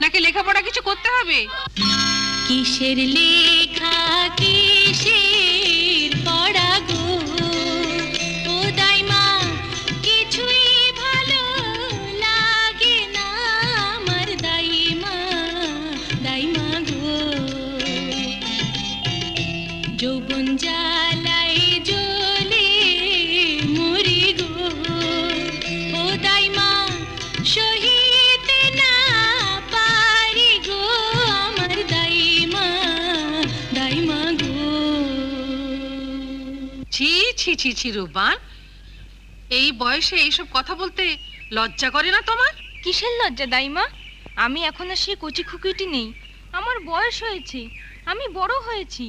নাকি লেখাপড়া কিছু করতে হবে? কিসের লেখা কিসের পড়া গো ও দাইমা, কিছুই ভালো লাগে না আমার দাইমা, দাইমা গো। যৌবন জ্বালায় জ্বলে মরি গো ও দাইমা, সহিতে না পারি গো আমার দাইমা, দাইমা গো। ছি ছি ছি ছি রূপবান, এই বয়সে এইসব কথা বলতে লজ্জা করে না তোমার? কিসের লজ্জা দাইমা? আমি এখন আর সেই কচি খুকিটি নেই। আমার বয়স হয়েছে, আমি বড় হয়েছি।